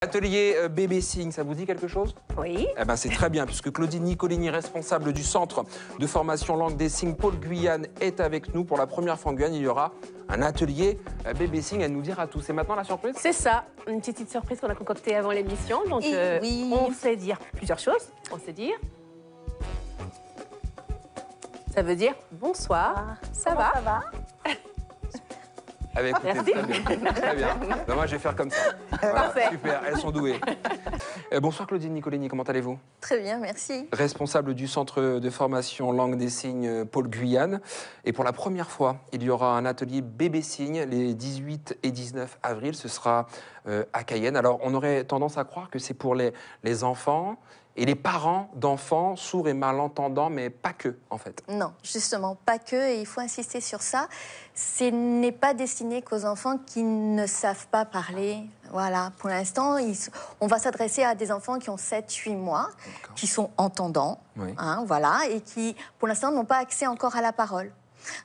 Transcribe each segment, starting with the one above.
Atelier bébé signe, ça vous dit quelque chose? Oui. Eh ben, c'est très bien, puisque Claudine Nicolini, responsable du centre de formation langue des signes Pôle Guyane, est avec nous. Pour la première fois en Guyane, il y aura un atelier bébé signe à nous dire à tous. C'est maintenant la surprise? C'est ça, une petite surprise qu'on a concoctée avant l'émission. Donc, oui. on sait dire plusieurs choses. On sait dire... Ça veut dire bonsoir, ça va? Ça va? Ah bah, écoutez, Merci. très bien. Très bien. Ben, moi, je vais faire comme ça. Voilà, Parfait. super, elles sont douées. Bonsoir Claudine Nicolini, comment allez-vous? Très bien, merci. Responsable du centre de formation langue des signes Pôle Guyane. Et pour la première fois, il y aura un atelier bébé signe les 18 et 19 avril. Ce sera à Cayenne. Alors, on aurait tendance à croire que c'est pour les enfants et les parents d'enfants sourds et malentendants, mais pas que, en fait. Non, justement, pas que, et il faut insister sur ça. Ce n'est pas destiné qu'aux enfants qui ne savent pas parler. Voilà, pour l'instant, on va s'adresser à des enfants qui ont 7-8 mois, qui sont entendants, Oui. voilà, et qui, pour l'instant, n'ont pas accès encore à la parole.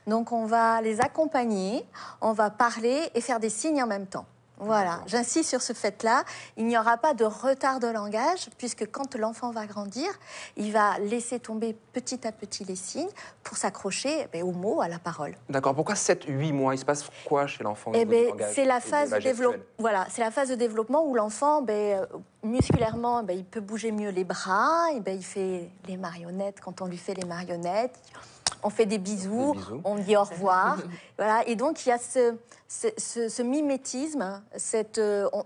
Donc, on va les accompagner, on va parler et faire des signes en même temps. Voilà, j'insiste sur ce fait-là. Il n'y aura pas de retard de langage, puisque quand l'enfant va grandir, il va laisser tomber petit à petit les signes pour s'accrocher aux mots, à la parole. D'accord. Pourquoi 7-8 mois? Il se passe quoi chez l'enfant? C'est la phase de développement. Voilà, c'est la phase de développement où l'enfant, musculairement, il peut bouger mieux les bras, il fait les marionnettes quand on lui fait les marionnettes. On fait des bisous, on dit au revoir. Voilà. Et donc, il y a ce mimétisme,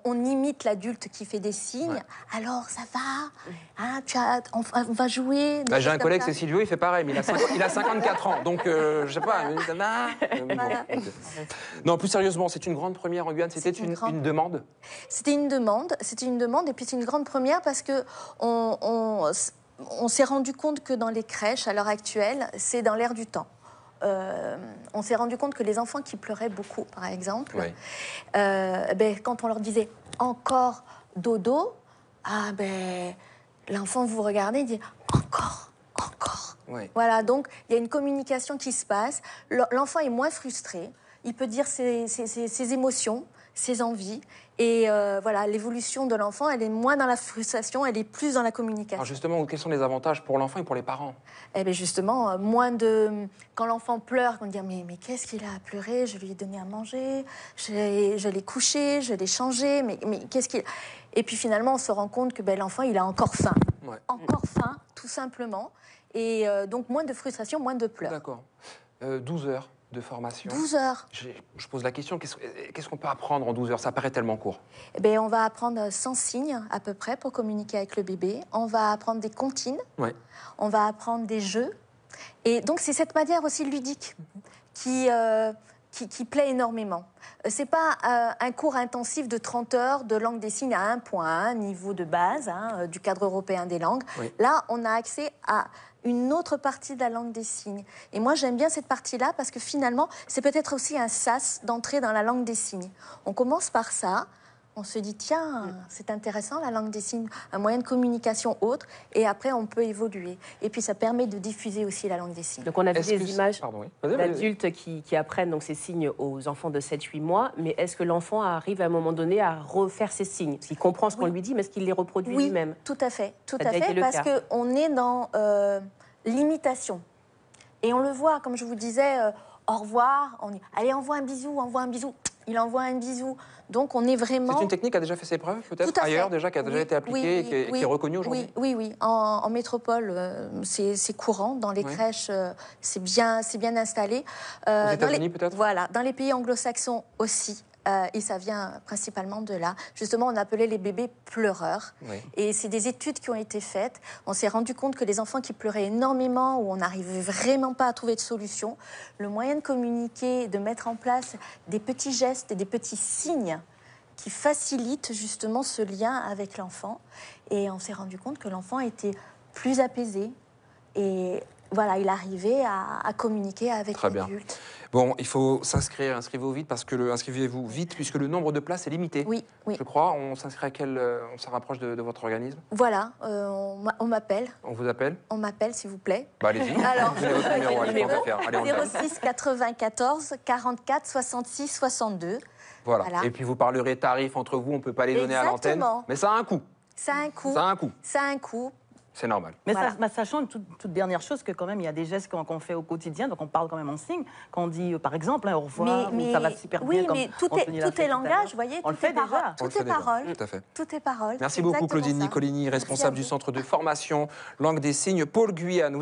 on imite l'adulte qui fait des signes. Ouais. Alors, ça va, on va jouer. J'ai un collègue, c'est Silvio, il fait pareil, mais il a 54 ans. Donc, je sais pas. Voilà. Non, plus sérieusement, c'est une grande première en Guyane. C'était une demande? C'était une demande, et puis c'est une grande première parce que on s'est rendu compte que dans les crèches, à l'heure actuelle, c'est dans l'air du temps. On s'est rendu compte que les enfants qui pleuraient beaucoup, par exemple, oui. Quand on leur disait « encore dodo », l'enfant vous regardait et dit « encore ». Oui. Voilà, donc il y a une communication qui se passe. L'enfant est moins frustré, il peut dire ses émotions, ses envies. Et voilà, l'évolution de l'enfant, elle est moins dans la frustration, elle est plus dans la communication. Alors justement, quels sont les avantages pour l'enfant et pour les parents? Eh bien justement, moins de... Quand l'enfant pleure, on dit « mais qu'est-ce qu'il a à pleurer? Je lui ai donné à manger, je l'ai couché, je l'ai changé, mais qu'est-ce qu'il... » Et puis finalement, on se rend compte que l'enfant, il a encore faim. Ouais. Encore faim, tout simplement. Et donc moins de frustration, moins de pleurs. D'accord. 12 heures de formation. 12 heures. Je pose la question, qu'est-ce qu'on peut apprendre en 12 heures? Ça paraît tellement court. On va apprendre 100 signes à peu près pour communiquer avec le bébé. On va apprendre des comptines. Ouais. On va apprendre des jeux. Et donc c'est cette manière aussi ludique qui plaît énormément. C'est pas un cours intensif de 30 heures de langue des signes à 1.1, niveau de base du cadre européen des langues. Oui. Là, on a accès à une autre partie de la langue des signes. Et moi, j'aime bien cette partie-là parce que finalement, c'est peut-être aussi un sas d'entrer dans la langue des signes. On commence par ça, on se dit, tiens, c'est intéressant la langue des signes, un moyen de communication autre, et après, on peut évoluer. Et puis, ça permet de diffuser aussi la langue des signes. Donc, on a vu des images d'adultes qui apprennent donc, ces signes aux enfants de 7-8 mois, mais est-ce que l'enfant arrive à un moment donné à refaire ces signes? Parce qu'il comprend ce qu'on lui dit, mais est-ce qu'il les reproduit lui-même? Oui, tout à fait, parce qu'on est dans l'imitation. Et on le voit, comme je vous disais, au revoir, on dit, allez, envoie un bisou, il envoie un bisou. Donc, on est vraiment... C'est une technique qui a déjà fait ses preuves, peut-être ailleurs, déjà, qui a déjà été appliquée et qui est reconnue aujourd'hui? Oui. En métropole, c'est courant. Dans les crèches, c'est bien installé. Aux États-Unis, peut-être? Voilà. Dans les pays anglo-saxons aussi. Et ça vient principalement de là. Justement, on appelait les bébés pleureurs. Oui. Et c'est des études qui ont été faites. On s'est rendu compte que les enfants qui pleuraient énormément, où on n'arrivait vraiment pas à trouver de solution, le moyen de communiquer, de mettre en place des petits gestes et des petits signes qui facilitent justement ce lien avec l'enfant. Et on s'est rendu compte que l'enfant était plus apaisé et voilà, il arrivait à communiquer avec l'adulte. Bon, il faut s'inscrire, inscrivez-vous vite inscrivez-vous vite puisque le nombre de places est limité. Oui. Je crois. On s'inscrit à quel on se rapproche de votre organisme. Voilà, on m'appelle. On vous appelle. On m'appelle, s'il vous plaît. Bah, allez-y. Alors, vous avez votre numéro. Allez, 06 94 44 66 62. Voilà. Et puis vous parlerez tarifs entre vous. On peut pas les donner à l'antenne, mais ça a un coût. Ça a un coût. Ça a un coût. C'est normal. Mais sachant une toute dernière chose, que quand même, il y a des gestes qu'on fait au quotidien, donc on parle quand même en signe. Quand on dit, par exemple, au revoir, ou ça va super bien. Oui, mais tout est langage, vous voyez, on le fait déjà. Tout est parole. Tout à fait. Tout est parole. Merci beaucoup, Claudine Nicolini, responsable du Centre de formation Langue des signes, Pôle Guyane.